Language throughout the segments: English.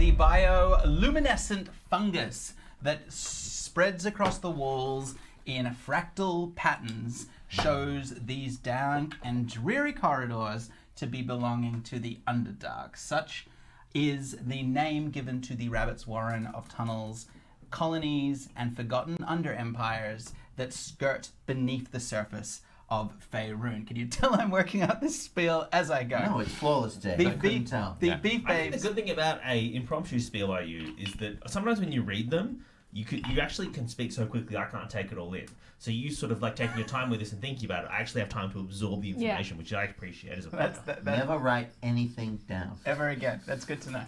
the bioluminescent fungus that spreads across the walls in fractal patterns shows these dank and dreary corridors to be belonging to the Underdark. Such is the name given to the Rabbit's Warren of tunnels, colonies, and forgotten under-empires that skirt beneath the surface of Faerun. Can you tell I'm working out this spiel as I go? No, it's flawless, Jay. I couldn't tell. The beef I think babes. the good thing about a impromptu spiel I use is that sometimes when you read them, you actually can speak so quickly I can't take it all in. So you sort of like taking your time with this and thinking about it. I actually have time to absorb the information, which I appreciate as a player. Never write anything down. Ever again. That's good to know.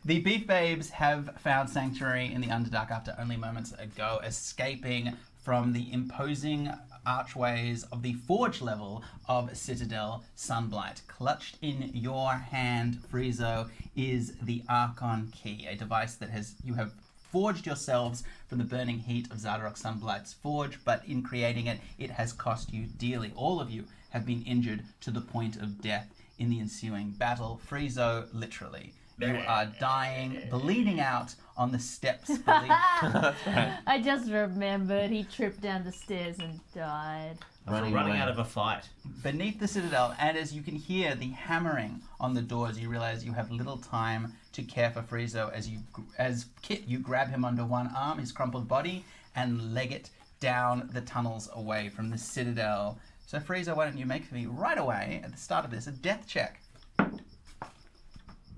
The Beef Babes have found sanctuary in the Underdark after only moments ago, escaping from the imposing archways of the forge level of Citadel Sunblight. Clutched in your hand, Friezo, is the Archon Key, a device that you have forged yourselves from the burning heat of Zardarok Sunblight's forge, but in creating it, it has cost you dearly. All of you have been injured to the point of death in the ensuing battle. Friezo, literally. You are dying, bleeding out on the steps. I just remembered he tripped down the stairs and died. Running out of a fight. Beneath the Citadel, and as you can hear the hammering on the doors, you realize you have little time to care for Friezo as Kit, you grab him under one arm, his crumpled body, and leg it down the tunnels away from the Citadel. So Friezo, why don't you make for me right away at the start of this a death check?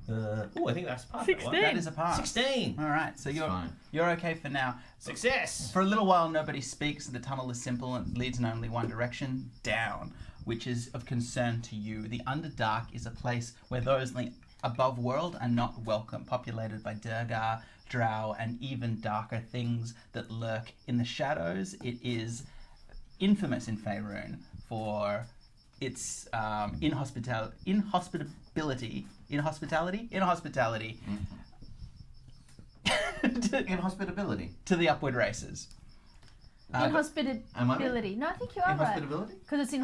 I think that's a pass. 16. That is a pass. 16. All right, so you're okay for now. Success. For a little while, nobody speaks. The tunnel is simple and leads in only one direction, down, which is of concern to you. The Underdark is a place where those in the above world are not welcome, populated by Durgar, Drow, and even darker things that lurk in the shadows. It is infamous in Faerun for its inhospitality. Inhospitability. To the upward races. Inhospitability. No, I think you are right. Inhospitability? Because it's It's a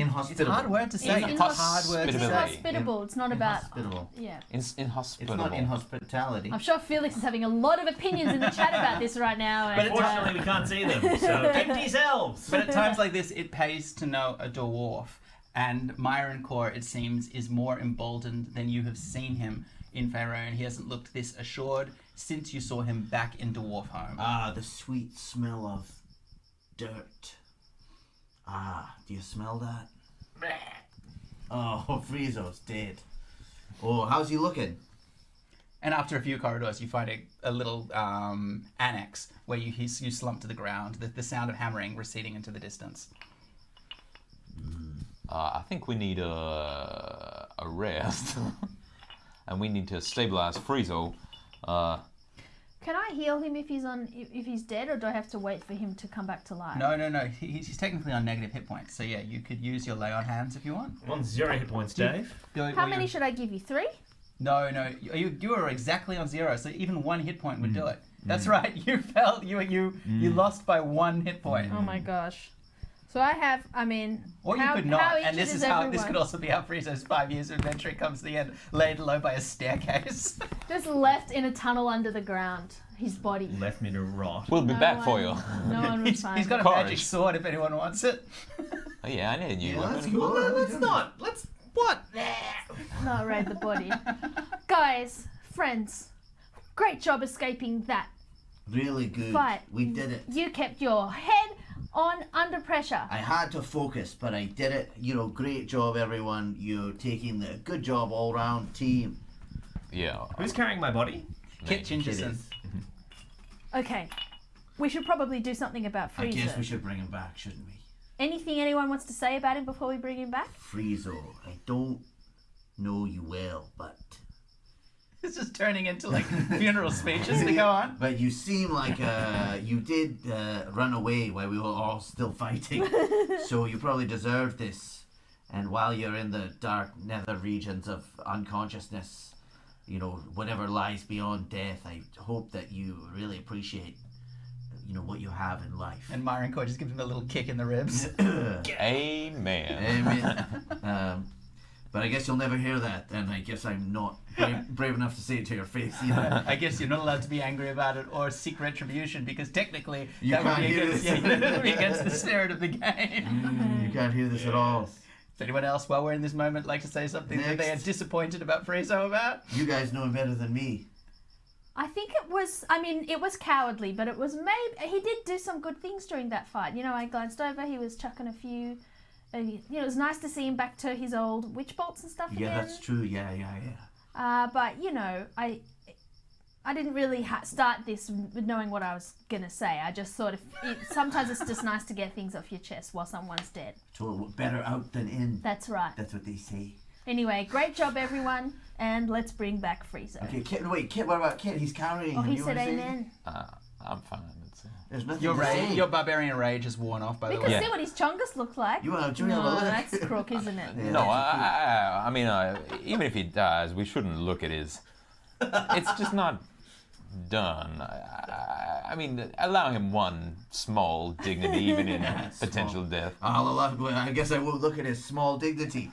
Inhospitable. hard word to say. It's It's a hard word to It's say. inhospitable. It's not about... Inhospitable. Yeah. It's Inhospitable. not inhospitality. I'm sure Felix is having a lot of opinions in the chat about this right now. But and, unfortunately, we can't see them, so keep to yourselves. But at times like this, it pays to know a dwarf. And Myron Core, it seems, is more emboldened than you have seen him in Faerun. He hasn't looked this assured since you saw him back in Dwarf Home. Ah, the sweet smell of dirt. Ah, do you smell that? Oh, Friezo's dead. Oh, how's he looking? And after a few corridors, you find a little annex where you slump to the ground, the sound of hammering receding into the distance. I think we need a rest. And we need to stabilize Friezo. Can I heal him if he's dead, or do I have to wait for him to come back to life? No. He's technically on negative hit points. So yeah, you could use your lay on hands if you want. I'm on 0 hit points, Dave. How many should I give you? 3? No. You are exactly on 0. So even 1 hit point would do it. That's right. You fell. You lost by 1 hit point. Oh my gosh. So I have, Or you could not, and this is how this could also be how Friezo's 5 years of adventure comes to the end, laid low by a staircase. Just left in a tunnel under the ground, his body. Left me to rot. We'll be back for you. No one would find He's got a Courage. magic sword if anyone wants it. Oh, yeah, I need a new Well, one. that's cool. What? not raid the body. Guys, friends, great job escaping that. Really good. Fight. We did it. You kept your head on under pressure. I had to focus, but I did it. Great job, everyone. You're taking the good job all round team. Yeah. Who's carrying my body? Kit Gingerson. Okay, we should probably do something about I guess we Friezo. should bring him back, shouldn't we? Anything anyone wants to say about him before we bring him back? Friezo, I don't know you well, but It's just turning into like funeral speeches to go on. But you seem like you did run away while we were all still fighting. So you probably deserve this. And while you're in the dark nether regions of unconsciousness, whatever lies beyond death, I hope that you really appreciate, what you have in life. And Myron Core just gives him a little kick in the ribs. Amen. Amen. But I guess you'll never hear that, and I guess I'm not brave enough to say it to your face either. I guess you're not allowed to be angry about it or seek retribution because technically You that would can't be hear against, this. that would be against the spirit of the game. You can't hear this at all. Does anyone else, while we're in this moment, like to say something that they are Next. disappointed about Friezo about? You guys know him better than me. I think it was, I mean, it was cowardly, but it was maybe, he did do some good things during that fight. You know, I glanced over, he was chucking a few, you know, it was nice to see him back to his old witch bolts and stuff Yeah, again. that's true. Yeah. But, you know, I didn't really start this with knowing what I was going to say. I just sort of, sometimes it's just nice to get things off your chest while someone's dead. So better out than in. That's right. That's what they say. Anyway, great job, everyone, and let's bring back Friezo. Okay, Kit, what about Kit? He's cowering. Oh, he You said wanna say amen. I'm fine. There's nothing Your to say. your barbarian rage is worn off, by We the can way. Yeah. see what his chungus looked like. You want to have No, a look? that's crook, isn't it? Yeah, No, that's I mean, even if he dies, we shouldn't look at his. It's just not done. I mean, allow him one small dignity, even in potential death. I guess I won't look at his small dignity.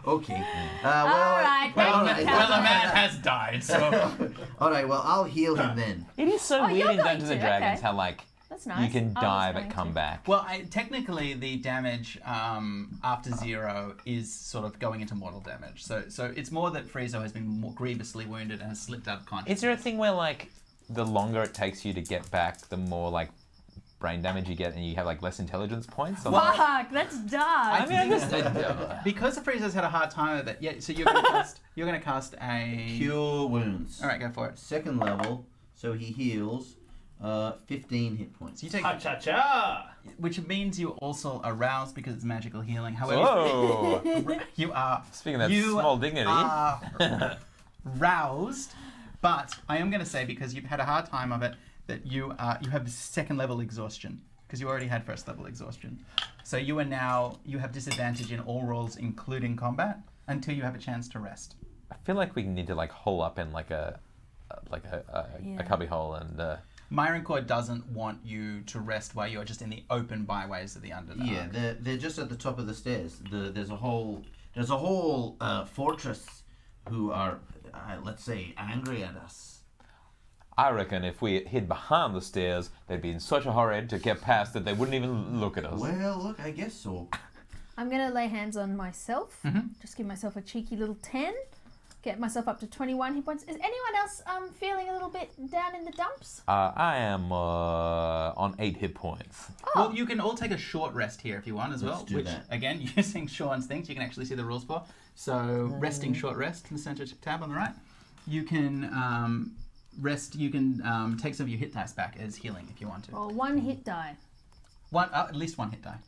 Okay. All right, Well, thank you, well, a Captain. man has died, so... All right. Well, I'll heal him then. It is so Oh, weird you're in going Dungeons and to, Dragons okay. how like That's nice. you can I was die going but come to. back. Well, technically, the damage after 0 is sort of going into mortal damage. So it's more that Friezo has been more grievously wounded and has slipped out of consciousness. Is there a thing where like the longer it takes you to get back, the more like brain damage you get, and you have like less intelligence points? Or, like- Fuck, that's dark. I mean, I guess Because the Friezo's had a hard time with it. Yeah. So you're gonna cast a Cure wounds. All right, go for it. Second level, so he heals 15 hit points. So you take, Cha-cha-cha! which means you also arouse because it's magical healing. However, Whoa! you are Speaking of that you small dignity. are roused. But I am going to say, because you've had a hard time of it, that you have second level exhaustion because you already had first level exhaustion. So you have disadvantage in all rolls, including combat, until you have a chance to rest. I feel like we need to like hole up in like a cubby hole and. Myron Core doesn't want you to rest while you're just in the open byways of the Underdark. Yeah, they're just at the top of the stairs. There's a whole fortress who are let's say angry at us. I reckon if we hid behind the stairs, they'd be in such a hurry to get past that they wouldn't even look at us. Well, look, I guess so. I'm going to lay hands on myself. Just give myself a cheeky little 10. Get myself up to 21 hit points. Is anyone else feeling a little bit down in the dumps? I am on 8 hit points. Well, you can all take a short rest here if you want as well. Let's do which, that. again, using Sean's things, you can actually see the rules for. So, resting short rest in the center tab on the right. You can rest. You can take some of your hit dice back as healing if you want to. Roll one hit die. At least one hit die.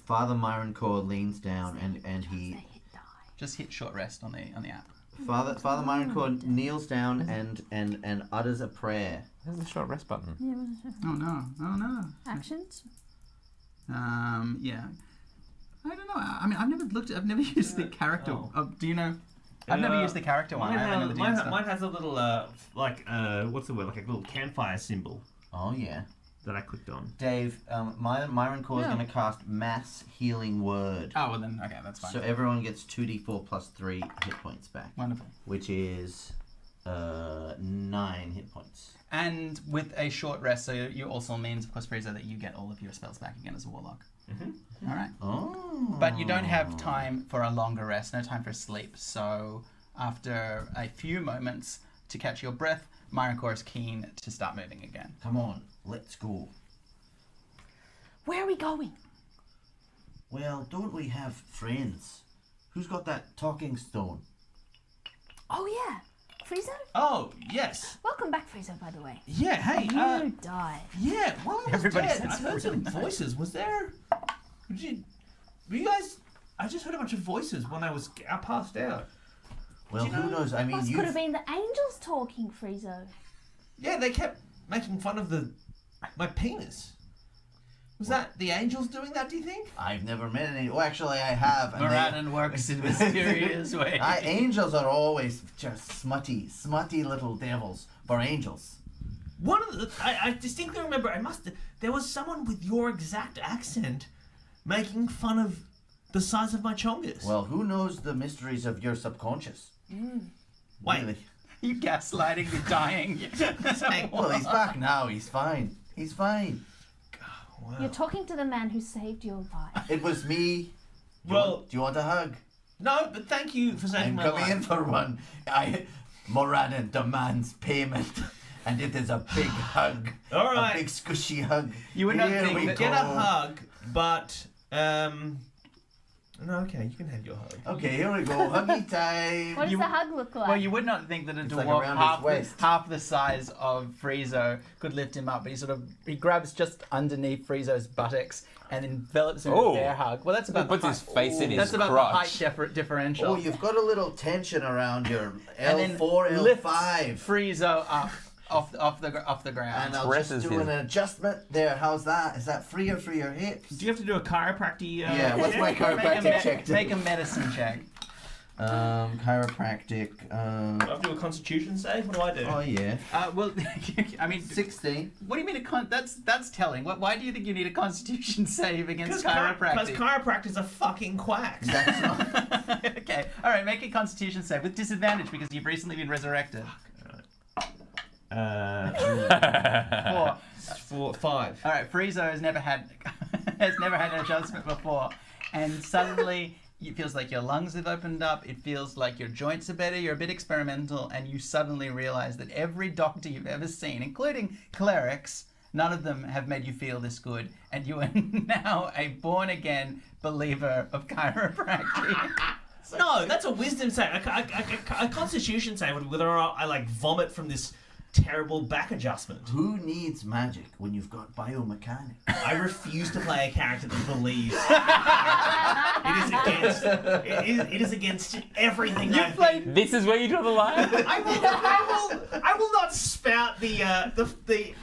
Father Myron Core leans down and he Hit die. Just hit short rest on the app. Father Myron Core kneels down and utters a prayer. There's the short rest button. Oh no. Actions. Yeah. I don't know. I mean, I've never used the character. Do you know? I've never used the character one. I only know the DM stuff. Mine has a little, what's the word? Like a little campfire symbol Oh yeah. that I clicked on. Dave, Myron Core is Yeah. going to cast Mass Healing Word. Oh, well then, okay, that's fine. So everyone gets 2d4 plus 3 hit points back, Wonderful. which is 9 hit points. And with a short rest, so you also means, of course, Friezo, that you get all of your spells back again as a warlock. All right. Oh. But you don't have time for a longer rest, no time for sleep. So after a few moments to catch your breath, Myron Core is keen to start moving again. Come on, let's go. Where are we going? Well, don't we have friends? Who's got that talking stone? Oh yeah, Friezo. Oh, yes. Welcome back, Friezo. By the way. Yeah, hey, You died. yeah, while I was Everybody dead, sounds I heard some voices. Were you guys, I just heard a bunch of voices when I passed out. Well, who knows? I mean, Must you could have been the angels talking, Friezo. Yeah, they kept making fun of my penis. Was that the angels doing that, do you think? I've never met any. Well, actually, I have. and they- Moradin works in mysterious ways. Angels are always just smutty little devils for angels. One of the, I distinctly remember, there was someone with your exact accent making fun of the size of my chongus. Well, who knows the mysteries of your subconscious? Wait. Really? You gaslighting the dying. Well, he's back now. He's fine. He's fine. Wow. You're talking to the man who saved your life. It was me. Well, Do you want a hug? no, but thank you for saving I'm my coming life. in for one. Moranin demands payment, and it is a big hug. All right. A big squishy hug. You would not Here think we that- go. Get a hug, but no, okay, you can have your hug. Okay, here we go. Huggy time. What does You- the hug look like? Well, you would not think that a It's like dwarf around his waist. half the size of Friezo could lift him up, but he grabs just underneath Friezo's buttocks and envelops him in Oh. a bear hug. Well, that's about puts the his height. face in his That's about crotch. the height differential. Oh, you've got a little tension around your and then L4, lifts L5. Friezo up off the ground. And I'll Presses just do his- an adjustment there. How's that? Is that freer for your hips? Do you have to do a chiropractic? Yeah, what's my chiropractic check? Make a medicine check. Chiropractic. Do I have to do a constitution save? What do I do? Oh yeah. Well, I mean, 16. what do you mean that's telling? Why do you think you need a Constitution save against Because chiropractic? chiropractors are fucking quacks. That's not. Okay, all right. Make a Constitution save with disadvantage because you've recently been resurrected. 4. 5. All right, Friezo has never had an adjustment before, and suddenly it feels like your lungs have opened up. It feels like your joints are better. You're a bit experimental, and you suddenly realize that every doctor you've ever seen, including clerics, none of them have made you feel this good, and you are now a born-again believer of chiropractic. No, that's a wisdom save. A constitution save would whether or not I like vomit from this terrible back adjustment. Who needs magic when you've got biomechanics? I refuse to play a character that believes it is against everything You I've played. This is where you draw the line? I will not spout the absolute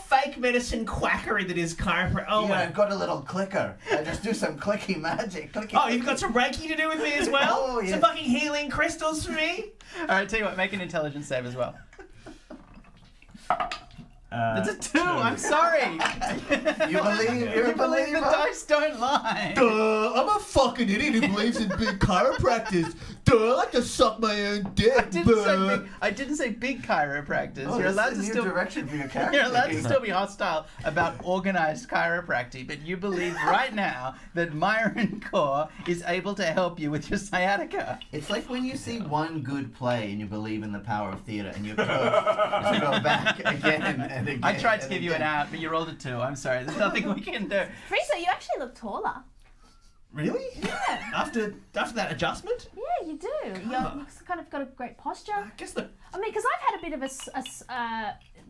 fake medicine quackery that is chiropractic. Oh, Yeah, my. I've got a little clicker. I just do some clicky magic. Clicky. Oh, you've got some Reiki to do with me as well? Oh, yes. Some fucking healing crystals for me? All right, tell you what, make an intelligence save as well. It's a 2. I'm sorry. You believe you're You a believe the believer? dice don't lie. Duh, I'm a fucking idiot who believes in big chiropractors. Duh, I like to suck my own dick. I didn't say big chiropractors. Oh, You're this allowed is to a new still. direction for your character. You're allowed to still be hostile about organized chiropractic, but you believe right now that Myron Core is able to help you with your sciatica. It's like when you see one good play and you believe in the power of theatre and you go back again and again. I tried to and give you an again. out, but you rolled a 2. I'm sorry. There's nothing we can do. Frieza, you actually look taller. Really? Yeah. After that adjustment? Yeah, you do. You've kind of got a great posture. I guess the... I mean, because I've had a bit of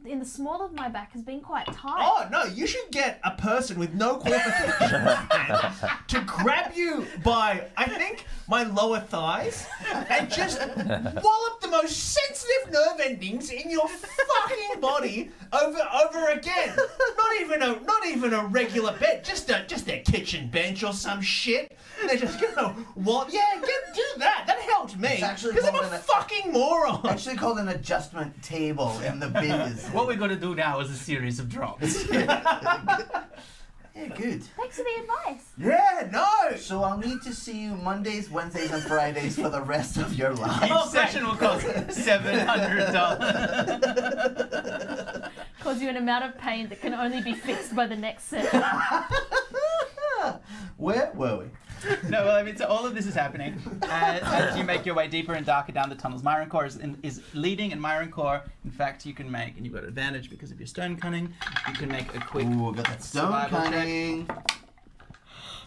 in the small of my back has been quite tight. Oh, no, you should get a person with no qualifications to grab you by, I think, my lower thighs and just wallop the most sensitive nerve endings in your fucking body over again. Not even a regular bed, just their kitchen bench or some shit. And they're just gonna, what? Yeah, do that. That helped me. It's actually Because I'm called a an- fucking moron. Actually called an adjustment table in the biz. What we're going to do now is a series of drops. Yeah, good. Thanks for the advice. Yeah, no. So I'll need to see you Mondays, Wednesdays, and Fridays for the rest of your life. Each session will cost $700. Cause you an amount of pain that can only be fixed by the next session. Where were we? No, well, I mean, so all of this is happening as you make your way deeper and darker down the tunnels. Myron Core is leading, and Myron Core, in fact, you can make, and you've got advantage because of your stone cunning, you can make a quick Ooh, got that stone survival check. cunning.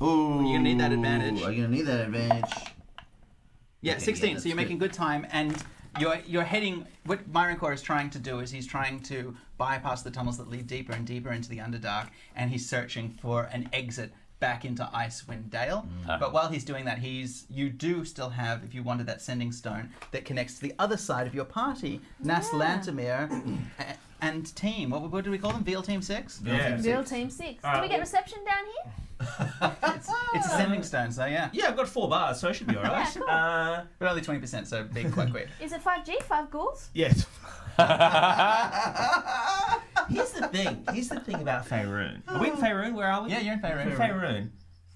Ooh, You're gonna need that advantage. I'm gonna need that advantage. Yeah, Okay, 16. yeah, So you're that's making good time, and you're heading. What Myron Core is trying to do is he's trying to bypass the tunnels that lead deeper and deeper into the Underdark, and he's searching for an exit back into Icewind Dale. But while he's doing that, you do still have, if you wanted, that sending stone that connects to the other side of your party, Nas Lantamir and team. What do we call them? Veal Team 6? Yeah. Bill Team 6. Can we get reception down here? It's a sending stone, so yeah. Yeah, I've got 4 bars, so I should be alright. Yeah, cool. But only 20%, so being quite quick. Is it 5G, 5 ghouls? Yes. Here's the thing about Faerun. Are we in Faerun? Where are we? Yeah, you're in Faerun. Faerun.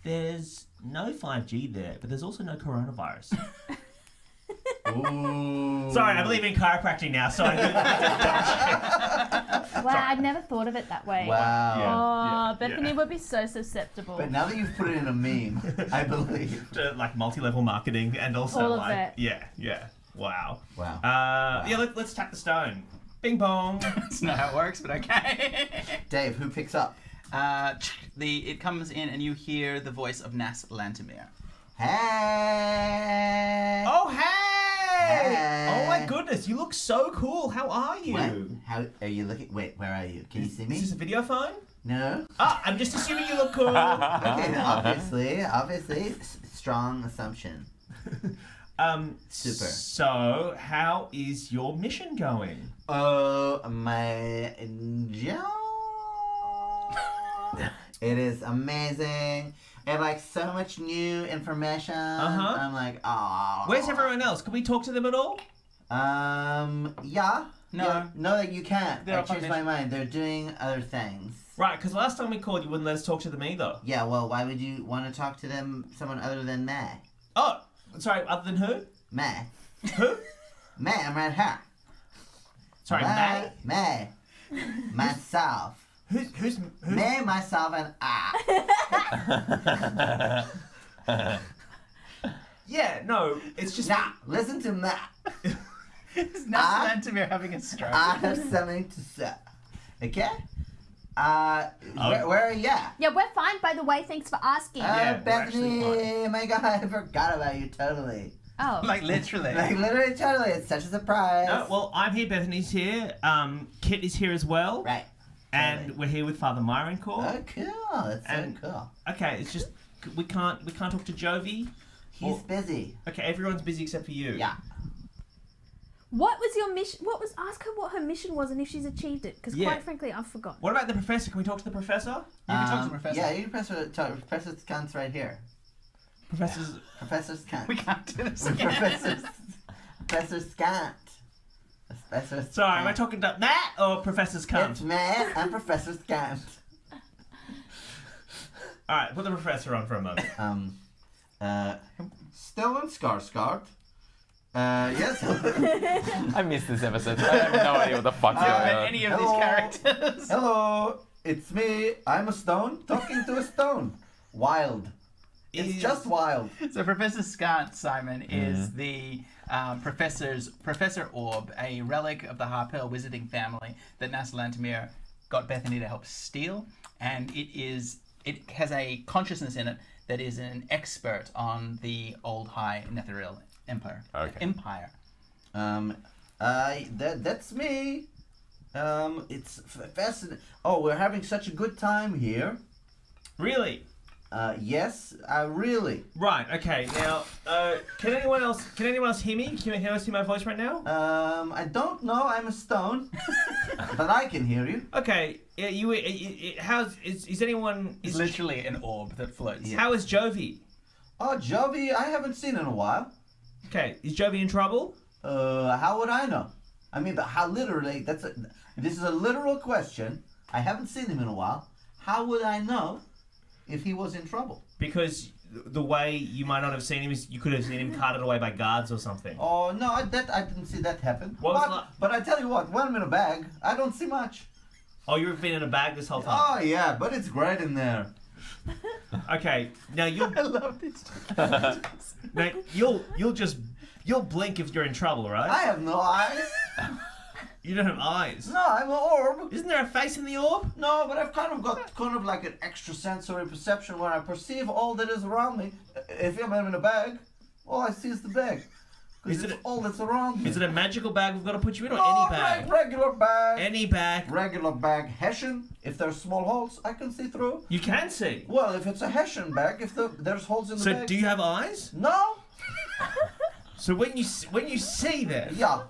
There's no 5G there, but there's also no coronavirus. Ooh. Sorry, I believe in chiropractic now, so I Wow, I'd never thought of it that way. Wow. Oh, Bethany would be so susceptible. But now that you've put it in a meme, I believe. like multi-level marketing and also All of like it. yeah. Wow. Wow. Yeah, let's tap the stone. Bing bong. That's not how it works, but okay. Dave, who picks up? It comes in and you hear the voice of Nas Lantimir. Hey. Oh hey! Hey. Oh my goodness, you look so cool. How are you? What? How are you looking? Wait, where are you? Can you see Is me? this a video phone? No. Ah, I'm just assuming you look cool. Okay, obviously, strong assumption. Super. So, how is your mission going? Oh my job. It is amazing. And like so much new information. Uh-huh. I'm like, oh. Where's everyone else? Can we talk to them at all? Yeah. No. Yeah. No, you can't. They're I all changed my mind. They're doing other things. Right, because last time we called, you wouldn't let us talk to them either. Yeah, well, why would you want to talk to them, someone other than me? Oh, sorry, other than who? Me. Who? Me, I'm right here. Sorry, May? Me. Myself. Who's Me, myself, and I. Yeah, no, it's just... Now, listen to me. Is Nas Lantimir having a stroke? I have something to say. Okay? Where are you at? Yeah, we're fine, by the way. Thanks for asking. Yeah, we're actually Bethany, oh my god, I forgot about you totally. Oh. Like literally. Like, literally, totally, it's such a surprise. No, well, I'm here, Bethany's here, Kit is here as well. Right. And Totally. we're here with Father Myron Core. Oh, cool. That's And- so cool. Okay, it's just we can't talk to Jovi. He's busy. Okay, everyone's busy except for you. Yeah. What was your mission? Ask her what her mission was and if she's achieved it. Because Yeah. quite frankly, I've forgotten. What about the professor? Can we talk to the professor? You can talk to the professor. Yeah, you can Professor Scant's right here. Professor's. Professor Scant. We can't do this again. Professor Scant. Professor Scant. Sorry, am I talking to Matt or Professor's It's cunt? me and Professor Scant. All right, put the professor on for a moment. Still in Skarsgård. Yes. I missed this episode. I have no idea what the fuck's going But on. any of Hello. these characters. Hello, it's me. I'm a stone talking to a stone. Wild. It's Is- just wild. So Professor Scant, Simon, is the Professor Orb, a relic of the Harpel wizarding family that Nas Lantimir got Bethany to help steal, and it has a consciousness in it that is an expert on the old High Netheril Empire. Okay. That's me. It's fascinating. Oh, we're having such a good time here. Really? Yes, really. Right. Okay. Now, can anyone else hear me? Can anyone else hear my voice right now? I don't know. I'm a stone, but I can hear you. Okay. Yeah. Is anyone? It's literally an orb that floats. How is Jovi? Oh, Jovi, I haven't seen in a while. Okay. Is Jovi in trouble? How would I know? I mean, but how literally? This is a literal question. I haven't seen him in a while. How would I know if he was in trouble? Because the way you might not have seen him is you could have seen him carted away by guards or something. Oh no, I didn't see that happen. What was But I tell you what, when I'm in a bag, I don't see much. Oh, you've been in a bag this whole time. Oh yeah, but it's great in there. Okay. Now I love this. you'll blink if you're in trouble, right? I have no eyes. You don't have eyes. No, I'm an orb. Isn't there a face in the orb? No, but I've kind of got like an extrasensory perception where I perceive all that is around me. If I'm in a bag, all I see is the bag. Is Because it it's all that's around me. Is it a magical bag we've got to put you in, or No, any bag? regular bag. Any bag. Regular bag. Hessian. If there's small holes, I can see through. You can see. Well, if it's a Hessian bag, if there's holes in the So bag. do you have eyes? No. So when you see that, Yeah.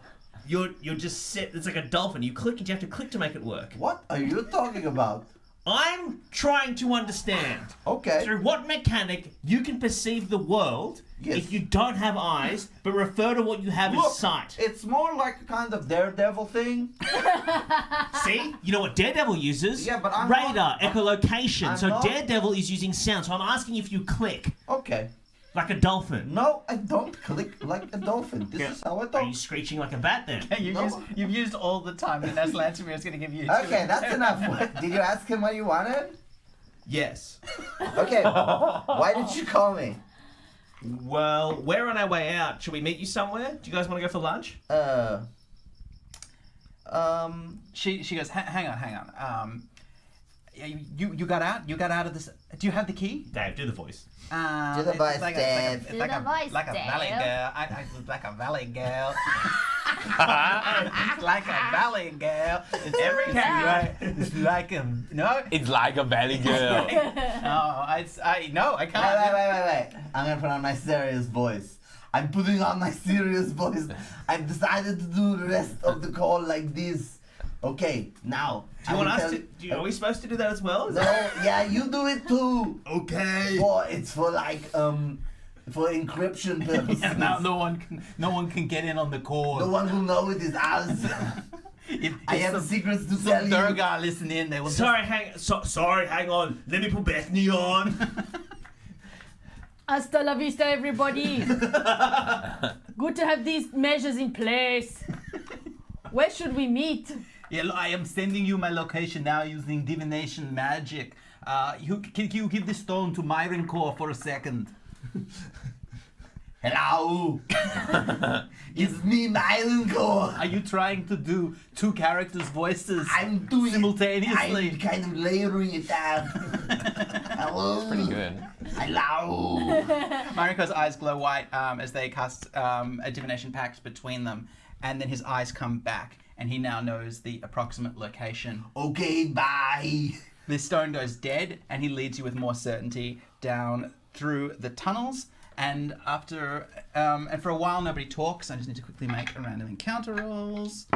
you're just sit. It's like a dolphin. You click and you have to click to make it work. What are you talking about? I'm trying to understand Okay. through what mechanic you can perceive the world Yes. if you don't have eyes, but refer to what you have Look, as sight. it's more like a kind of Daredevil thing. See? You know what Daredevil uses? Yeah, but I'm radar, not- echolocation. I'm So not- Daredevil is using sound. So I'm asking if you click Okay. like a dolphin. No, I don't click like a dolphin. This is how I Are talk. you screeching like a bat then? You've used all the time that Lansamir is going to give you. Okay, that's enough. What, did you ask him what you wanted? Yes. Okay. Why did you call me? Well, we're on our way out. Should we meet you somewhere? Do you guys want to go for lunch? She goes, hang on. Yeah, you got out? You got out of this? Do you have the key? Dave, do the voice. Do the voice, Dave. It's like a valley girl. I like a valley girl. It's like a valley girl. It's Every right. It's like a no. It's like a valley girl. No, I can't. Wait. I'm gonna put on my serious voice. I'm putting on my serious voice. I've decided to do the rest of the call like this. Okay, now. Do you want us to? Are we supposed to do that as well? No, yeah, you do it too. Okay. It's for like for encryption purposes. Yeah, now no one can get in on the call. No one will know it is us. I have secrets to tell some you. Durgar listen in. They will. Sorry, hang on. Let me put Bethany on. Hasta la vista, everybody. Good to have these measures in place. Where should we meet? Yeah, look, I am sending you my location now using divination magic. Can you give this stone to Myron Core for a second? Hello. It's me, Myron Core. Are you trying to do two characters' voices I'm doing simultaneously? I'm kind of layering it down. Hello. Pretty good. Hello. Myron Core's eyes glow white as they cast a divination pact between them, and then his eyes come back, and he now knows the approximate location. Okay, bye. The stone goes dead, and he leads you with more certainty down through the tunnels. And after, and for a while, nobody talks. I just need to quickly make a random encounter rolls.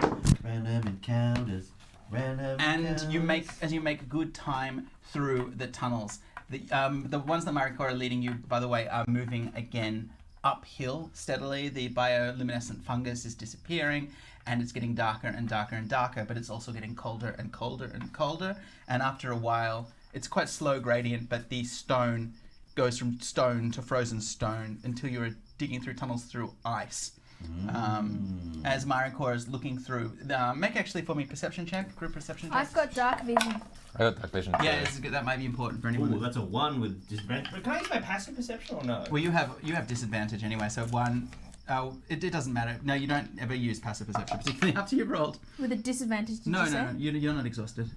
Random encounters. And you make good time through the tunnels. The ones that Marikor are leading you, by the way, are moving again uphill steadily. The bioluminescent fungus is disappearing, and it's getting darker and darker and darker, but it's also getting colder and colder and colder. And after a while, it's quite slow gradient, but the stone goes from stone to frozen stone until you're digging through tunnels through ice. As Marikor is looking through, make actually for me perception check, group perception check. I've got dark vision. I got dark vision. Yeah, this is good. That might be important for anyone. Ooh, that's a 1 with disadvantage. But can I use my passive perception or no? Well, you have disadvantage anyway, so 1. It doesn't matter. No, you don't ever use passive perception, particularly after you've rolled. With a disadvantage, did No, you say? you're not exhausted.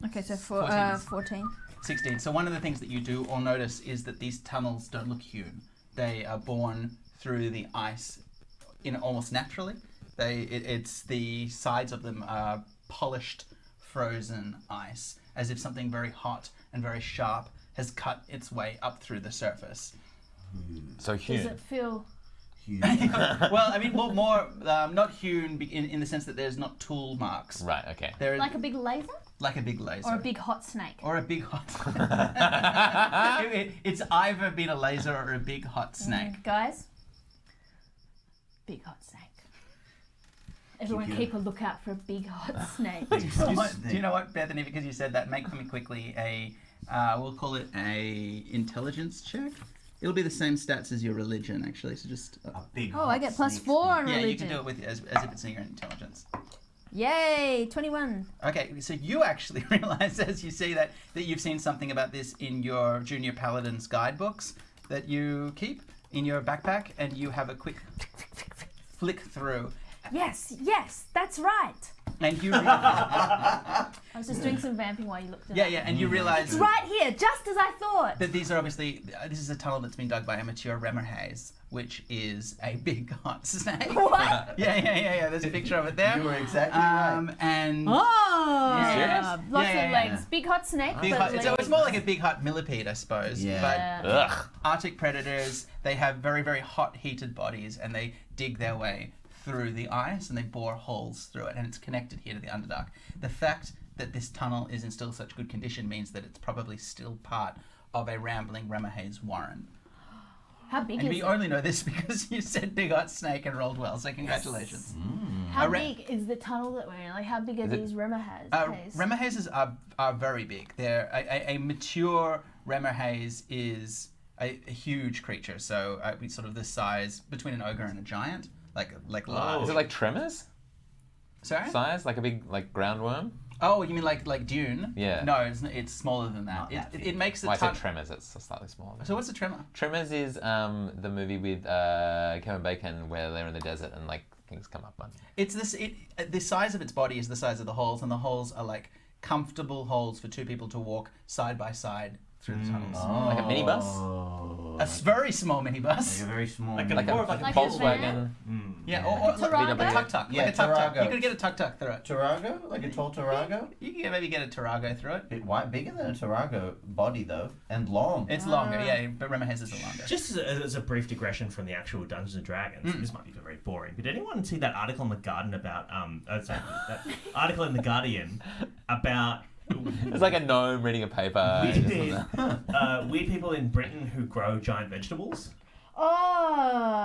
Okay, so 14. 14. 16. So one of the things that you do or notice is that these tunnels don't look hewn. They are born through the ice in almost naturally. It's the sides of them are polished, frozen ice, as if something very hot and very sharp has cut its way up through the surface. So Does huge. it feel... Well, I mean, more not hewn in the sense that there's not tool marks. Right. Okay. There like a big laser? like a big laser. Or a big hot snake? Or a big hot. It's either been a laser or a big hot snake. Guys, big hot snake. Everyone keep a lookout for a big hot snake. Do you know what, Bethany? Because you said that, make for me quickly a. We'll call it a intelligence check. It'll be the same stats as your religion, actually. So just. A big Oh, I get +4 on yeah, religion. you can do it with as if it's in your intelligence. Yay, 21. Okay, so you actually realize as you see that you've seen something about this in your Junior Paladins guidebooks that you keep in your backpack, and you have a quick flick through. Yes, that's right. And you I was just doing some vamping while you looked at it. and you realize It's right here, just as I thought. that these are obviously, this is a tunnel that's been dug by amateur Remmerhaze, which is a big hot snake. What? Yeah. There's a picture of it there. You were exactly right. And Oh, Yeah. lots Yeah. of legs. Big hot snake, big but hot, legs. so it's more like a big hot millipede, I suppose. Yeah. But Ugh. Arctic predators, they have very, very hot, heated bodies, and they dig their way through the ice, and they bore holes through it, and it's connected here to the Underdark. The fact that this tunnel is in still such good condition means that it's probably still part of a rambling Remmerhaze warren. How big And is we it? only know this because you said Big Hot Snake and rolled well, so congratulations. How A re- big is the tunnel that we're in? Like, how big are Is it- these Remmerhaze? Remmerhazes are very big. They're a mature Remmerhaze is a huge creature, so sort of the size between an ogre and a giant, like large. Is it like Tremors Sorry? size, like a big like groundworm? Oh, you mean like Dune? Yeah. No, it's smaller than that. Not that It makes a Well, I said ton. Tremors. It's slightly smaller. So what's a tremor? Tremors is the movie with Kevin Bacon where they're in the desert and like things come up on. It's this. The size of its body is the size of the holes, and the holes are like comfortable holes for two people to walk side by side through the tunnels. Like a minibus? A very small minibus. Like a very small. Like a- Like a, More of like a Volkswagen. Yeah, Like or a Tarago? a tuk-tuk. Yeah, like a tuk-tuk. Tarago. You could get a tuk-tuk through it. Tarago? Like a tall Tarago? You can maybe get a Tarago through it. Bigger than a Tarago body though, and long. It's longer, yeah, but Remmerhazes are longer. Just as a brief digression from the actual Dungeons and Dragons, this might be very boring, but did anyone see that article in the Garden about that article in the Guardian about It's like a gnome reading a paper. weird people in Britain who grow giant vegetables? Oh,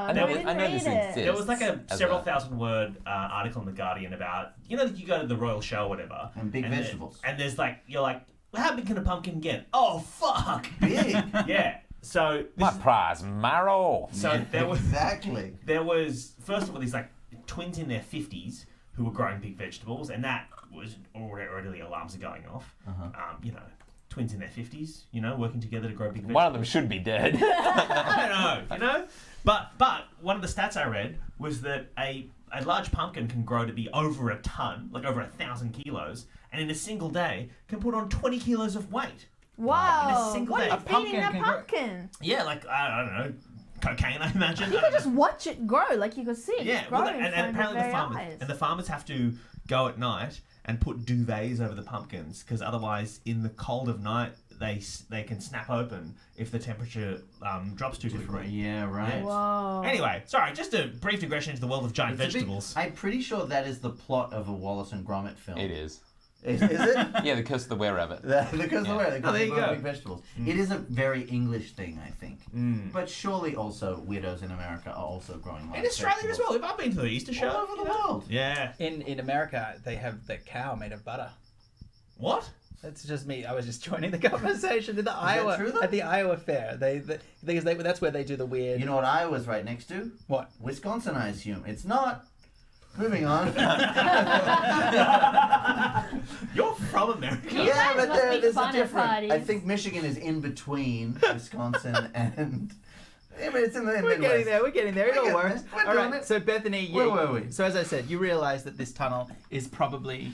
I know I this- didn't I know read this it. exists. There was like a As several well. thousand word article in the Guardian about you go to the Royal Show or whatever, And big vegetables. and there's like you're like, well, how big can a pumpkin get? Oh fuck, Big. yeah. So My this, prize, marrow. so there was Exactly. there was first of all these like twins in their 50s who were growing big vegetables, and that was already alarms are going off. Twins in their 50s, working together to grow big vegetables. One of them should be dead. I don't know, But one of the stats I read was that a large pumpkin can grow to be over a ton, like over 1,000 kilos, and in a single day can put on 20 kilos of weight. Wow. In a single What day. are A you feeding pumpkin that can grow- pumpkin? Yeah, like I don't know, cocaine, I imagine. You could just watch it grow, like you could see it Yeah, grow well, in and front of apparently your the very farmers eyes. have to go at night and put duvets over the pumpkins because otherwise, in the cold of night, they can snap open if the temperature drops too quickly. Yeah, right. Whoa. Anyway, sorry, just a brief digression into the world of giant It's a big- vegetables. I'm pretty sure that is the plot of a Wallace and Gromit film. It is. Is it? Yeah, the Curse of the Were-Rabbit. Because Yeah. the way they Oh, there you grow go. big vegetables. It is a very English thing, I think. But surely also widows in America are also growing large In Australia as vegetables. well. I've been to the Easter show. All over the world. Yeah. In America, they have the cow made of butter. What? That's just me. I was just joining the conversation at the true, though? at the Iowa fair. That's where they do the weird. You know what Iowa's right next to? What? Wisconsin, I assume. It's not. Moving on. You're from America. You Yeah, guys but must make there's a fun at different. I parties. think Michigan is in between Wisconsin and. Yeah, but it's in the We're Midwest. getting there. We're getting there. It We're all getting works. there. We're All doing right. it. So Bethany, Where were we? So as I said, you realise that this tunnel is probably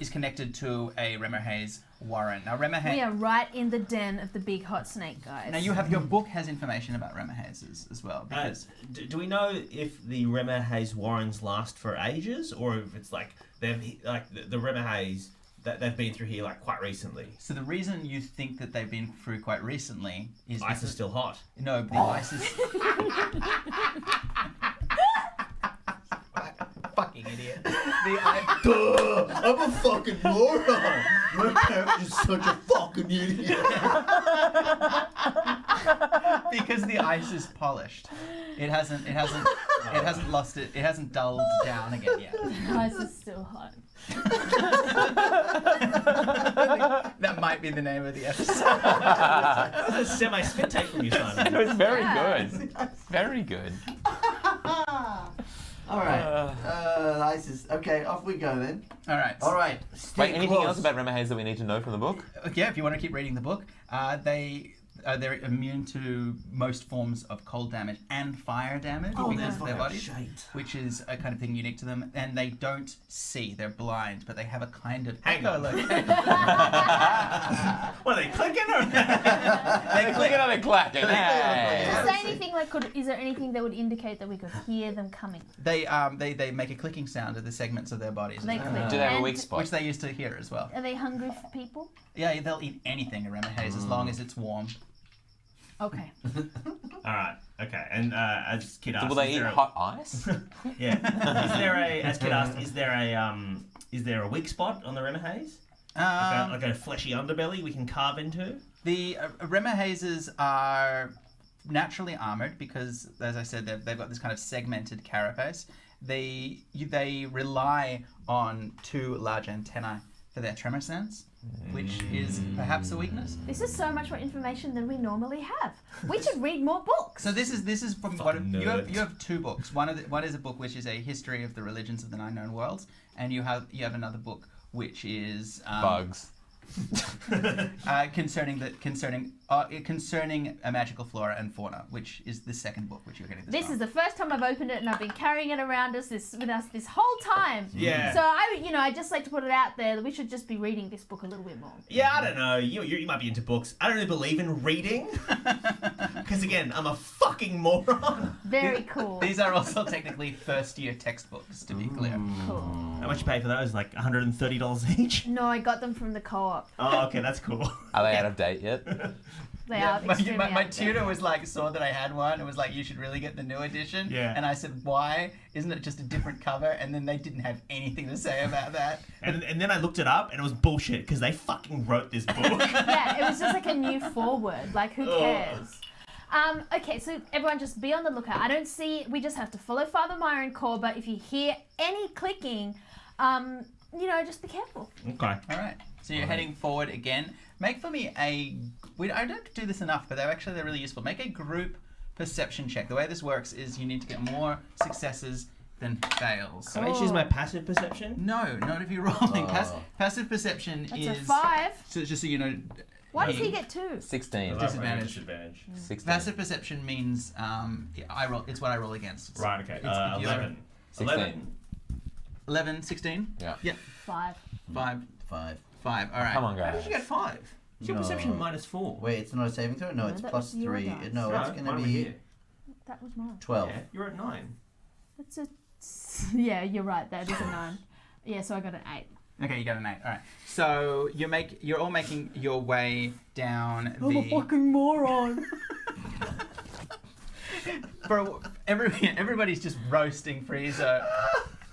is connected to a Remmerhaze warren. Now Remmerhaze. We are right in the den of the big hot snake, guys. Now your book has information about Remmerhazes as well because Do we know if the Remmerhaze warrens last for ages, or if it's like they've like the Remmerhaze that they've been through here like quite recently? so the reason you think that they've been through quite recently is Ice is because- still hot. No, the ice is. Fucking idiot. The ice. Duh! I'm a fucking moron! My parents is such a fucking idiot! Because the ice is polished. It hasn't lost it. It hasn't dulled down again yet. Ice is still hot. That might be the name of the episode. That was a semi-spit take from you, It Simon. was very Yeah. good. Very good. Alright. Ice is. Okay, off we go then. All right. Alright. Wait, anything else about Remmerhaze that we need to know from the book? Yeah, if you want to keep reading the book, they're immune to most forms of cold damage and fire damage because of their bodies, which is a kind of thing unique to them. And they don't see; they're blind, but they have a kind of Hang on. echolocation. What are they clicking? Or? They click another clack and hey. Is there anything is there anything that would indicate that we could hear them coming? They make a clicking sound at the segments of their bodies, They click. Do they have a And weak spot? which they used to hear as well. Are they hungry for people? Yeah, they'll eat anything in Remmerhaze as long as it's warm. Okay. All right. Okay. And as Kid asked, Will they is eat there a- hot ice? Yeah. Is there a as Kid asked? Is there Is there a weak spot on the Remahaze? Like a fleshy underbelly we can carve into? The Remahazes are naturally armored because, as I said, they've got this kind of segmented carapace. They rely on 2 large antennae for their tremor sense, which is perhaps a weakness. This is so much more information than we normally have. We should read more books. So this is from Fucking you nerd. have 2 books. One is a book which is a history of the religions of the 9 known worlds, and you have another book which is Bugs. concerning a magical flora and fauna, which is the second book which you're getting. This is the first time I've opened it, and I've been carrying it around with us this whole time. Yeah. So I just like to put it out there that we should just be reading this book a little bit more. Yeah, I don't know. You might be into books. I don't really believe in reading. Because again, I'm a fucking moron. Very cool. These are also technically first-year textbooks, to be clear. Cool. How much you pay for those? Like $130 each? No, I got them from the co-op. Oh, okay, that's cool. Are they out of date yet? They are extremely My out tutor there. was like, saw that I had one and was like, you should really get the new edition. Yeah. And I said, why? Isn't it just a different cover? And then they didn't have anything to say about that. And then I looked it up and it was bullshit because they fucking wrote this book. Yeah, it was just like a new foreword. Like, who cares? Okay, so everyone just be on the lookout. I don't see, we just have to follow Father Myron Core, but if you hear any clicking, just be careful. Okay. All right. So you're heading forward again. Make for me I don't do this enough, but they're really useful. Make a group perception check. The way this works is you need to get more successes than fails. Can I just use my passive perception? No, not if you're rolling. Passive perception That's is a 5. So just so you know. Why does he get 2? 16. Disadvantage. 16. Passive perception means I roll. It's what I roll against. Right, okay. It's- if you 11. 16. 11, 16. Yeah. Yeah. 5. 5. 5. 5. All right. Come on, How did guys. you get 5? It's your No. perception -4. Wait, it's not a saving throw? No, No, it's that plus was your 3. dice. No, it's going to mine were be here. That was mine. 12. Yeah, you're at 9. That's a... Yeah, you're right. That is a 9. Yeah, so I got an 8. Okay, you got an 8. All right. So you're all making your way down I'm a fucking moron. Everybody's just roasting Frieza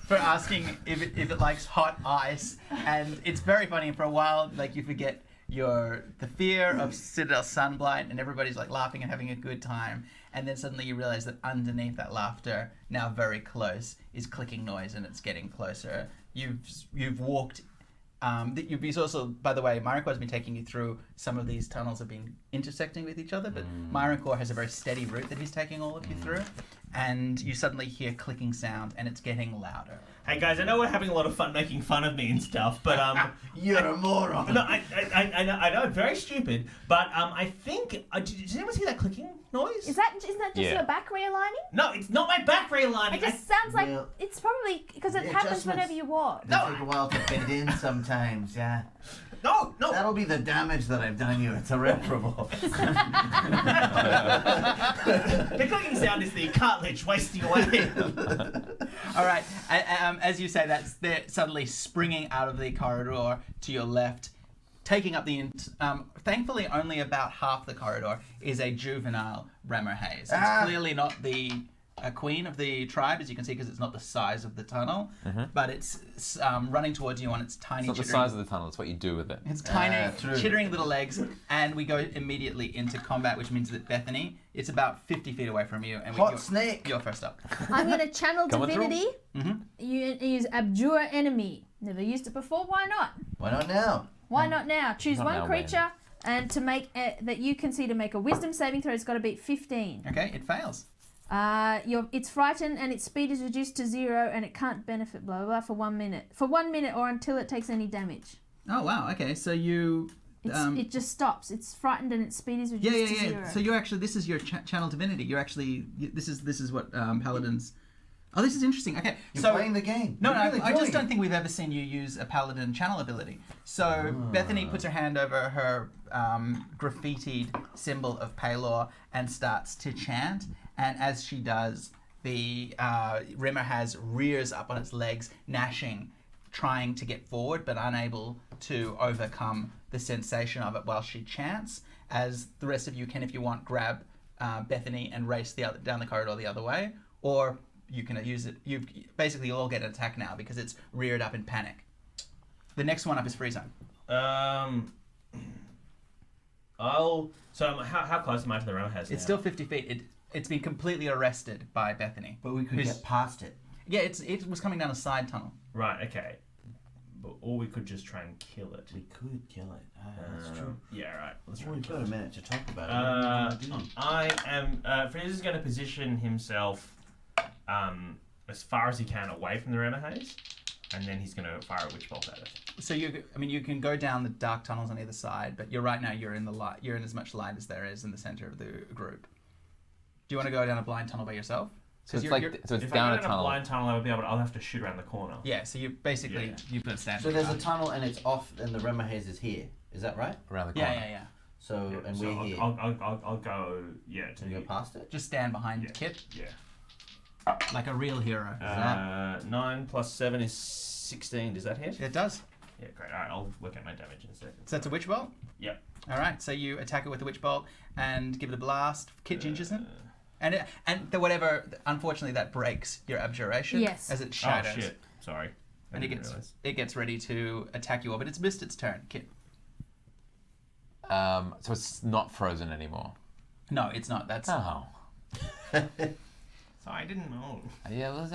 for asking if it likes hot ice, and it's very funny. And for a while, like, you forget the fear of Citadel Sunblight, and everybody's like laughing and having a good time. And then suddenly you realize that underneath that laughter, now very close, is clicking noise, and it's getting closer. You've walked. You've also, by the way, Myron Core has been taking you through some of these tunnels have been intersecting with each other, but Myron Core has a very steady route that he's taking all of you through, and you suddenly hear clicking sound, and it's getting louder. Hey guys, I know we're having a lot of fun making fun of me and stuff, but You're a moron. no, I know, very stupid. But I think did anyone see that clicking noise? Isn't that just Yeah. your back realigning? No, it's not my back realigning. It just sounds like Well, it's probably because it the happens adjustments- whenever you walk. They take a while to bed in sometimes, yeah. No. That'll be the damage that I've done you. It's irreparable. The clicking sound is the cartilage wasting away. All right. As you say, they're suddenly springing out of the corridor to your left, taking up the. Thankfully, only about half the corridor is a juvenile Remmerhaze. It's clearly not the queen of the tribe, as you can see, because it's not the size of the tunnel, but it's running towards you on its tiny. It's not the size of the tunnel, it's what you do with it. It's tiny, true. chittering little legs, and we go immediately into combat, which means that Bethany, it's about 50 feet away from you, and Hot snake. You're first up. I'm going to channel Coming through. divinity. You use abjure enemy. Never used it before. Why not? Why not now? Why not now? Choose Not one now, creature, and to make that you can see to make a wisdom saving throw, it's got to beat 15. Okay, it fails. It's frightened and its speed is reduced to 0 and it can't benefit blah blah blah for 1 minute. For 1 minute or until it takes any damage. Oh wow. Okay, so you. It just stops. It's frightened and its speed is reduced to 0. So you're actually this is your channel divinity. You're actually this is what paladins. Oh, this is interesting. Okay, You're so playing the game. no, You're really I just doing don't it. think we've ever seen you use a paladin channel ability. So Bethany puts her hand over her graffitied symbol of Paylor and starts to chant. And as she does, the Remmerhaze rears up on its legs, gnashing, trying to get forward, but unable to overcome the sensation of it while she chants. As the rest of you can, if you want, grab Bethany and race down the corridor the other way, or you can use it. You'll all get an attack now because it's reared up in panic. The next one up is free zone. How close am I to the Ramahaz? It's still 50 feet. It's been completely arrested by Bethany. But we could Who's- get past it. Yeah, it was coming down a side tunnel. Right. Okay. Or we could just try and kill it. We could kill it. That's true. Yeah. Right. Let's try Well, and we've kill got it. a minute to talk about it. What are we gonna do? I am. Frizz is going to position himself as far as he can away from the Ramahaz, and then he's going to fire a witch bolt at it. So you can go down the dark tunnels on either side, but right now you're in the light. You're in as much light as there is in the center of the group. Do you want to go down a blind tunnel by yourself? So it's you're- like you're- so it's If down I a go down a tunnel. blind tunnel, I'll have to shoot around the corner. Yeah, so you basically Yeah. you put a stand. So there's a tunnel and it's off, and the Ramahaz is here. Is that right? Around the corner. yeah. So Yeah, and so we're here. I'll go. Yeah. To Can we go past it? Just stand behind Yeah. Kit Yeah. like a real hero. 9 plus 7 is 16. Does that hit? It does. Yeah, great. All right, I'll work out my damage in a second. So that's a witch bolt. Yep. All right. So you attack it with the witch bolt and give it a blast. Kit gingers it, and whatever. Unfortunately, that breaks your abjuration. Yes. As it Oh shatters. shit! Sorry. I And didn't realise. it gets ready to attack you all, but it's missed its turn. Kit. So it's not frozen anymore. No, it's not. That's Oh. So I didn't know. Yeah, well,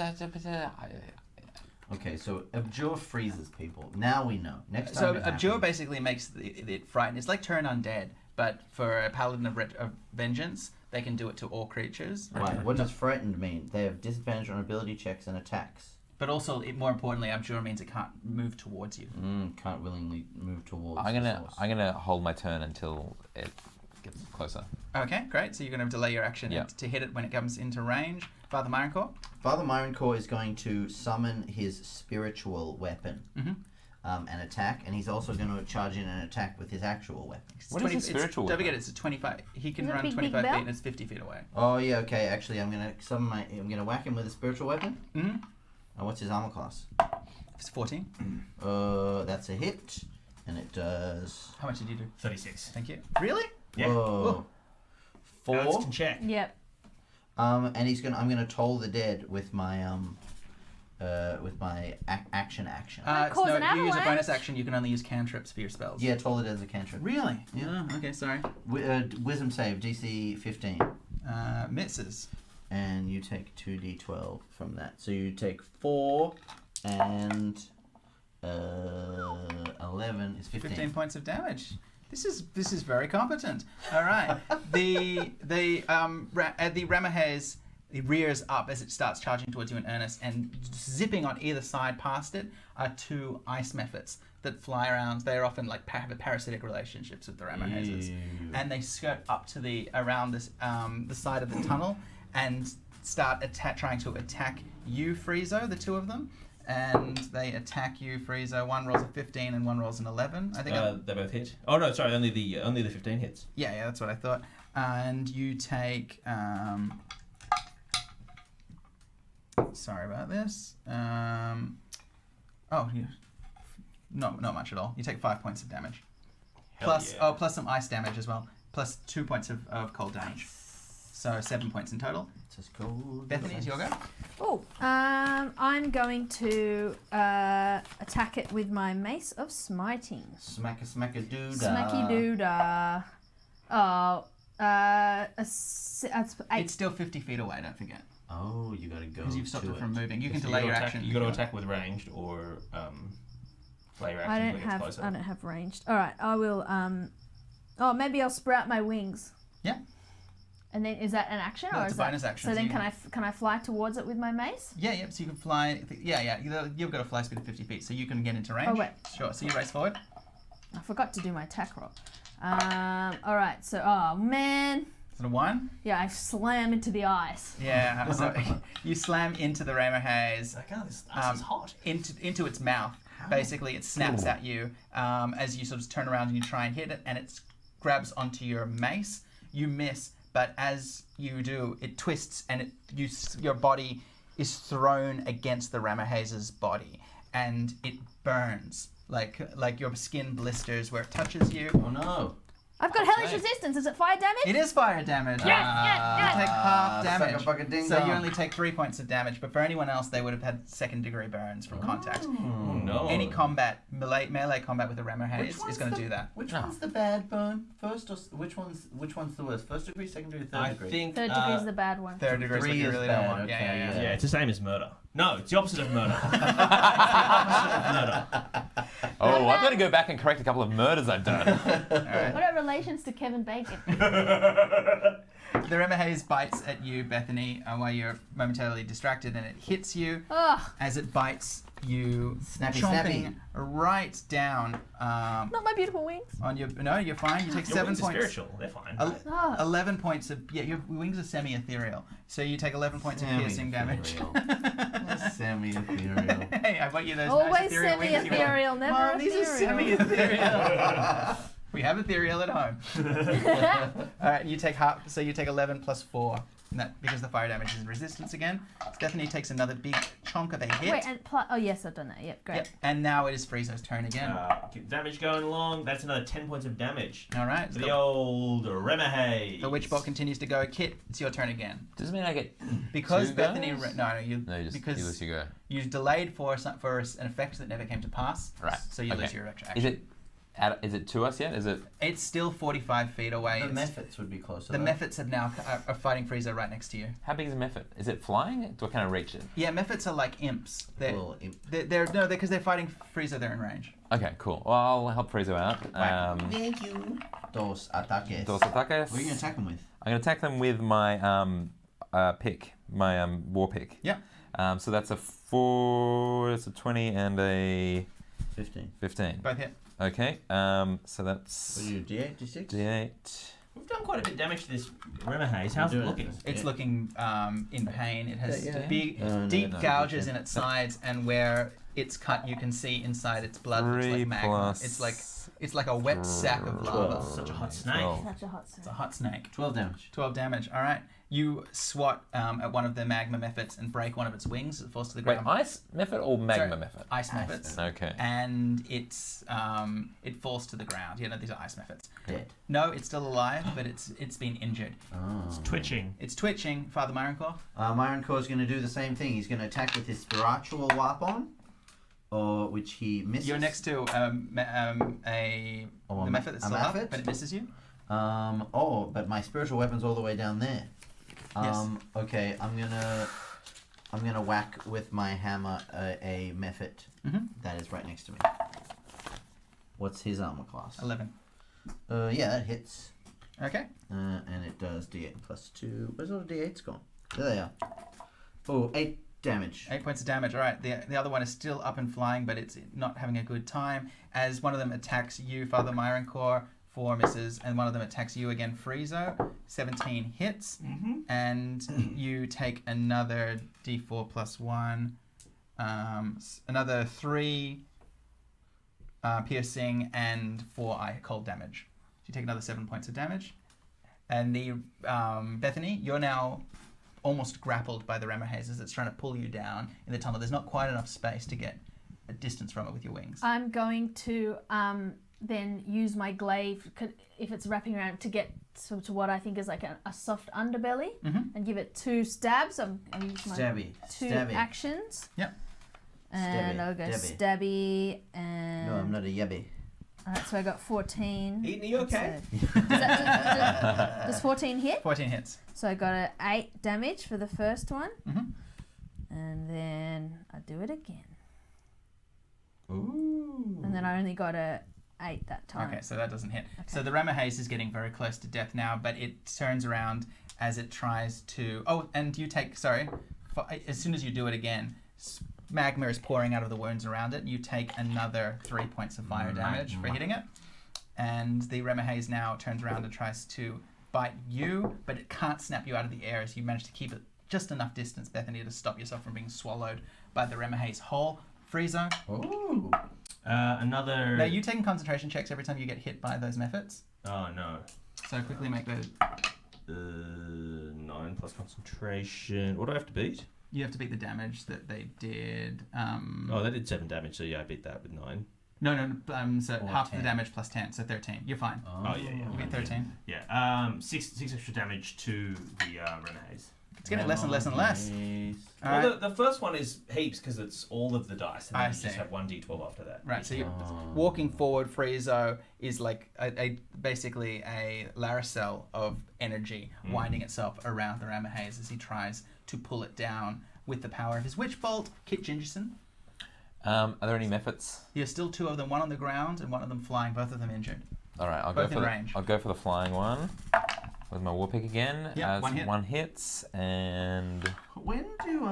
Okay, so Abjure freezes people. Now we know. Next time. so. it Abjure happens- basically makes it frightened. It's like turn undead, but for a paladin of vengeance, they can do it to all creatures. Right. What does frightened mean? They have disadvantage on ability checks and attacks. But also, more importantly, Abjure means it can't move towards you. Can't willingly move towards. I'm the source. gonna hold my turn until it gets closer. Okay, great. So you're going to delay your action Yeah. to hit it when it comes into range. Father Myroncore? Father Myroncore is going to summon his spiritual weapon and attack, and he's also going to charge in an attack with his actual weapon. What is his spiritual Don't weapon? forget, it's a 25. He can Is it a run big, 25 big feet bell? and it's 50 feet away. Oh yeah, okay. Actually, I'm gonna whack him with a spiritual weapon. Mm-hmm. And what's his armor class? It's 14. That's a hit, and it does. How much did you do? 36. Thank you. Really? Yeah. Whoa. Alex 4. can check. Yep. And I'm gonna toll the dead with my action. cause an you use a bonus avalanche. action. You can only use cantrips for your spells. Yeah, toll the dead as a cantrip. Really? Yeah. Oh, okay, sorry. Wisdom save DC 15, Misses. and you take 2d12 from that. So you take 4 and 11 is 15. 15 points of damage. This is very competent. All right. the Ramahaz rears up as it starts charging towards you in earnest, and zipping on either side past it are 2 ice mephits that fly around. They are often like have parasitic relationships with the Ramahazes, and they skirt up to around this the side of the tunnel and start trying to attack you, Friezo, the 2 of them. And they attack you, Friezo. One rolls a 15 and one rolls an 11. I think. They both hit. Oh no, sorry, only the 15 hits. Yeah, that's what I thought. And you take. Sorry about this. Not much at all. You take 5 points of damage. Hell yeah. Plus some ice damage as well. Plus 2 points of cold damage. So 7 points in total. Just cold. Bethany, it's your go. Oh, I'm going to attack it with my Mace of Smiting. Smack a doodah. Smacky doodah. Oh, that's 8. It's still 50 feet away, don't forget. Oh, you gotta go. Because you've stopped to it from moving. You can So delay your attack, action. You got to attack with ranged or play your action I when don't it gets have. closer. I don't have ranged. All right, I will. Oh, maybe I'll sprout my wings. Yeah. And then is that an action No, or it's is a bonus that? action, So so then you can I fly towards it with my mace? Yeah, so you can fly. Yeah, you've got a fly speed of 50 feet, so you can get into range. Oh, wait. Sure, so you race forward. I forgot to do my attack roll. All right. So oh man. Is it a 1? Yeah, I slam into the ice. Yeah, so you slam into the Ramahaz, Like, oh, this is hot. into its mouth. Basically, it snaps at you as you sort of turn around and you try and hit it, and it grabs onto your mace. You miss, but as you do, it twists and your body is thrown against the Ramahaz's body, and it burns like your skin blisters where it touches you. Oh no. I've got hellish resistance. Is it fire damage? It is fire damage. Yes, yes. You take half sucker damage. fucking ding So you dong. only take 3 points of damage, but for anyone else, they would have had second-degree burns from contact. Oh, no. Any combat, melee combat with a Remo Haze is going to do that. Which one's the bad burn? First or which one's the worst? First degree, second degree, third I degree? think. Third degree is the bad one. Third degree is what Three you is really bad, don't want. okay, Yeah. Yeah, it's the same as murder. No, it's the opposite of murder. It's the opposite of murder. Oh, I've got to go back and correct a couple of murders I've done. What are relations to Kevin Bacon? The Remo Haze bites at you, Bethany, while you're momentarily distracted, and it hits you. Ugh, As it bites you, Snappy, chomping snappy. right down not my beautiful wings. on your. No, you're fine. You take Your 7 wings are points. spiritual. They're fine. Oh. 11 points of your wings are semi-ethereal, so you take 11 points of piercing damage. Semi-ethereal. Hey, I bought you those. Always nice ethereal wings you want. semi-ethereal, never Mom, these are ethereal. semi-ethereal. We have ethereal at home. All right, you take half. So you take 11 plus 4. And that because the fire damage is resistance again. Stephanie takes another big chunk of a hit. Wait, and oh yes, I've done that. Yep, great. Yep. And now it is Friezo's turn again. Keep damage going along. That's another 10 points of damage. All right. The old Remahaze. The witch bolt continues to go. Kit, it's your turn again. Does it mean I get Because two Bethany, goes? no, you No, you just because you lose your go. you delayed for an effect that never came to pass. Right. So you lose Okay. your extra Is action. is it to us yet? Is it? It's still 45 feet away. The It's- methods would be closer. the though. Mephits have now are fighting Friezo right next to you. How big is a Mephit? Is it flying? Do I kind of reach it? Yeah, Mephits are like imps. They're Little imp. because they're fighting Friezo. They're in range. Okay, cool. Well, I'll help Friezo out. Thank you. Dos ataques. Dos ataques. What are you gonna attack him with? I'm going to attack them with my pick, my war pick. Yeah. So that's a 4, it's a 20 and a 15. 15. Both hit. Okay, so that's What do you do? D8, D6? D8. We've done quite a bit of damage to this Remahaze. How's it Doing looking? It's Yeah. looking in pain. It has Yeah. big, No, deep no, gouges no. in its sides, and where it's cut, you can see inside its blood looks 3 like magma. plus It's like a wet sack of lava. 12. Such a hot snake. 12. Such a hot It's snake. a hot snake. 12 damage. 12 damage. All right. You swat at one of the magma mephits and break one of its wings. It falls to the Wait, ground. ice Mephit or magma Sorry. Mephit? Ice Ice mephits. Okay. And it falls to the ground. You know, these are ice mephits. Dead. No, it's still alive, but it's been injured. Oh. It's twitching. It's twitching, Father Myroncore. Myroncore is going to do the same thing. He's going to attack with his spiritual weapon, or which he misses. You're next to the mephit that's still up, mephit? but it misses you. But my spiritual weapon's all the way down there. Yes. Okay, I'm gonna whack with my hammer a mephit that is right next to me. What's his armor class? 11. Yeah, that hits. Okay. And it does D8 plus 2. Where's all the D8s gone? There they are. Oh, 8 damage. 8 points of damage. All right. The other one is still up and flying, but it's not having a good time. As one of them attacks you, Father Myroncore, 4 misses, and one of them attacks you again, Friezo. 17 hits, and you take another D4 plus 1, another 3 piercing, and 4 cold damage. So you take another 7 points of damage. And the Bethany, you're now almost grappled by the Remahaze as it's trying to pull you down in the tunnel. There's not quite enough space to get a distance from it with your wings. I'm going to then use my glaive, if it's wrapping around, to get to what I think is like a soft underbelly, and give it 2 stabs. I use my Stabby. 2 Stabby. actions. Yep. And Stabby, I'll go Debbie. stabby, and No, I'm not a yabby. alright, so I got 14. Eden, are you okay? So, does 14 hit? 14 hits. So I got a 8 damage for the first one, Mhm. and then I do it again, Ooh. and then I only got a 8 that time. Okay, so that doesn't hit. Okay. So the Remahaze is getting very close to death now, but it turns around as it tries to... Oh, and you take... Sorry. As soon as you do it again, magma is pouring out of the wounds around it. You take another 3 points of fire damage for hitting it. And the Remahaze now turns around and tries to bite you, but it can't snap you out of the air as you manage to keep it just enough distance, Bethany, to stop yourself from being swallowed by the Remahaze whole. Friezo. Ooh. Another. Now, you taking concentration checks every time you get hit by those mephits? Oh no. So quickly make those. 9 plus concentration. What do I have to beat? You have to beat the damage that they did. Oh, they did 7 damage, so yeah, I beat that with 9. No. So Or half of 10. the damage plus 10, so 13. You're fine. Oh, yeah. You get 13. Yeah. Six extra damage to the Renehaze. It's getting less and less and less. All Well, right. the first one is heaps because it's all of the dice, and I then you see. just have 1d12 after that. Right, so you're walking forward, Friezo is like basically a Laracel of energy winding itself around the Ramahaze as he tries to pull it down with the power of his Witch Bolt. Kit Gingerson, Are there any methods? there's still two of them, one on the ground and one of them flying, both of them injured. All right, I'll Both go in for range. I'll go for the flying one with my war pick again. Yeah, as one hit. hits, and When do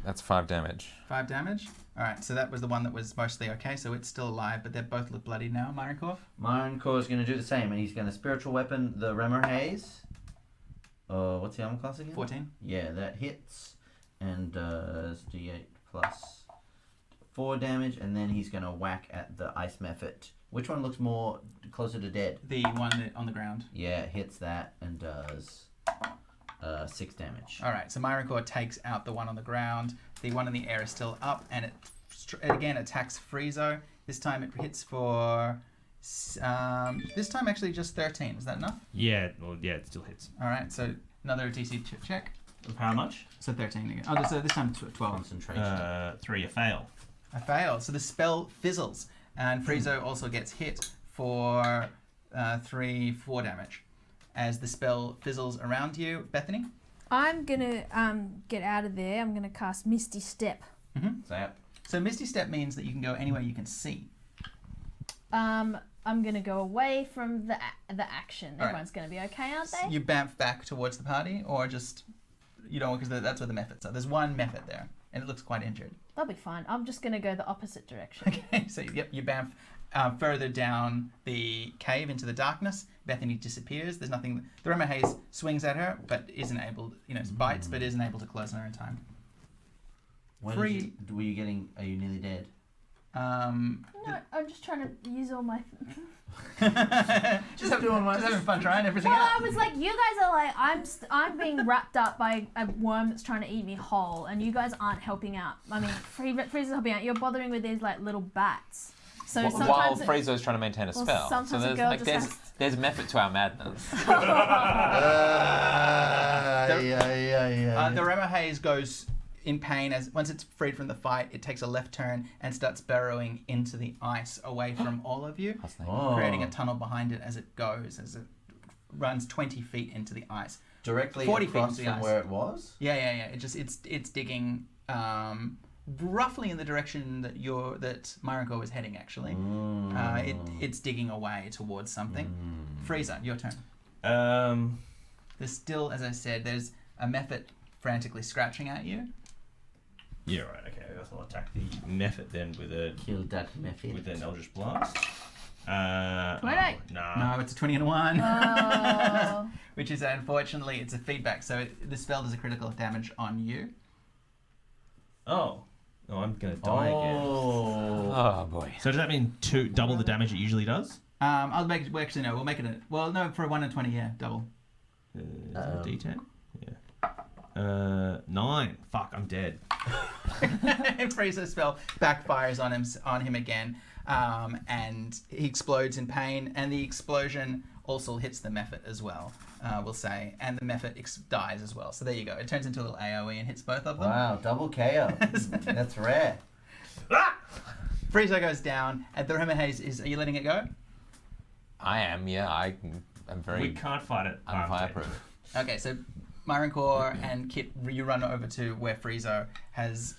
that's 5 damage. 5 damage. All right, so that was the one that was mostly okay, so it's still alive, but they both look bloody now, Marinkov. Marincore is going to do the same, and he's going to spiritual weapon the Remor Haze. What's the armor class again? 14. Yeah, that hits, and does d8 plus 4 damage, and then he's going to whack at the ice method. Which one looks more closer to dead? The one on the ground. Yeah, hits that and does 6 damage. All right, so Myrincor takes out the one on the ground. The one in the air is still up, and it again attacks Friezo. This time it hits for... this time actually just 13. Is that enough? Yeah, well, yeah, it still hits. All right, so another DC check. How much? So 13 again. Oh, so this time 12. Concentration. 3, a fail. I failed. So the spell fizzles, and Friezo also gets hit for 4 damage. As the spell fizzles around you, Bethany? I'm gonna get out of there. I'm gonna cast Misty Step. Zap. So Misty Step means that you can go anywhere you can see. I'm gonna go away from the action. right. Everyone's gonna be okay, aren't they? You bamf back towards the party, or just... You don't, because that's where the methods are. There's one method there, and it looks quite injured. They'll be fine. I'm just gonna go the opposite direction. Okay, so yep, you bamf further down the cave into the darkness. Bethany disappears. There's nothing. The Remor Haze swings at her, but isn't able, bites, but isn't able to close on her in time. When Free- did you, were you getting? Are you nearly dead? No, I'm just trying to use all my. just having fun trying everything Well, out. I was like, you guys are like, I'm being wrapped up by a worm that's trying to eat me whole, and you guys aren't helping out. I mean, Frieza's helping out. You're bothering with these like little bats. So While sometimes Friezo's trying to maintain a Well, spell. So sometimes a there's girl just there's method to our madness. The Remor Haze goes in pain as once it's freed from the fight, it takes a left turn and starts burrowing into the ice away from all of you, creating a tunnel behind it as it goes, as it runs 20 feet into the ice. Directly 40 feet across into the from ice. where it was. Yeah. It's digging roughly in the direction that Marinko was heading. Actually, it's digging away towards something. Frieza, your turn. There's still, as I said, there's a method frantically scratching at you. Yeah, right. Okay, I guess I'll attack the method then with Kill that method. with an Eldritch Blast. 28. Nah. No, it's a 20 and a 1. Oh. Which is unfortunately it's a feedback, so the spell does a critical damage on you. Oh, I'm gonna die again. Oh boy. So does that mean double the damage it usually does? We'll make it for a 1 and 20, yeah, double. Is that a D10? Yeah. 9. Fuck, I'm dead. Frieza's spell backfires on him again, and he explodes in pain, and the explosion also hits the method as well, we'll say, and the method dies as well. So there you go. It turns into a little AoE and hits both of them. Wow, double KO. That's rare. Frieza goes down, and the Remor Haze are you letting it go? I am. Yeah. I'm We very can't fight it. I'm fireproof. Okay, so Myrincor and Kit, you run over to where Friezo has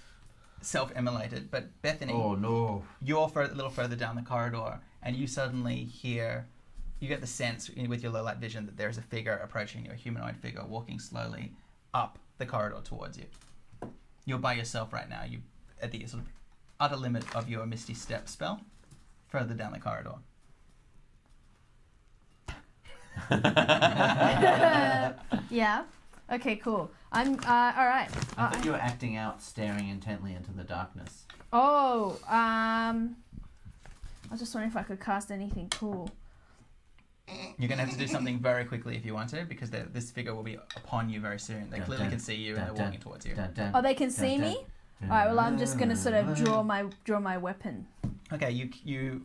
self-immolated, but Bethany, Oh no. you're a little further down the corridor, and you suddenly you get the sense with your low light vision that there's a figure approaching you, a humanoid figure walking slowly up the corridor towards you. You're by yourself right now. You at the sort of utter limit of your Misty Step spell, further down the corridor. Yeah. Okay, cool. I'm all right. I thought you were acting out, staring intently into the darkness. I was just wondering if I could cast anything cool. You're going to have to do something very quickly if you want to, because this figure will be upon you very soon. They clearly can see you, and they're walking towards you. Oh, they can see me? All right, well, I'm just going to sort of draw my weapon. Okay, you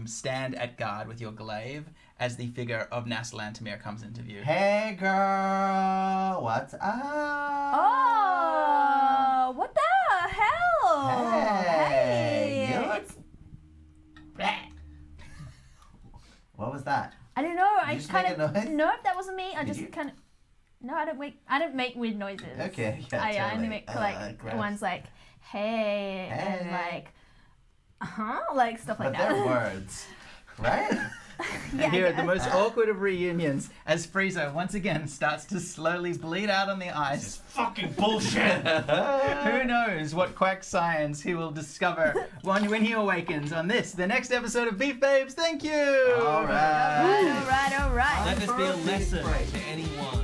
stand at guard with your glaive as the figure of Nasalantamir comes into view. Hey girl, what's up? Oh, what the hell? Hey, you look- It's- What was that? I don't know. I just kind make a of noise? nope, that wasn't me. I Did just you? kind of no. I don't make weird noises. Okay, yeah, I only totally. make like gross. ones like hey, and Hey. like like stuff like But that. they're words, right? Yeah, Here I at the guess. most awkward of reunions, as Frieza once again starts to slowly bleed out on the This ice. is fucking bullshit. Who knows what quack science he will discover when he awakens on the next episode of Beef Babes. Thank you! All right. All right. Let this be a lesson to anyone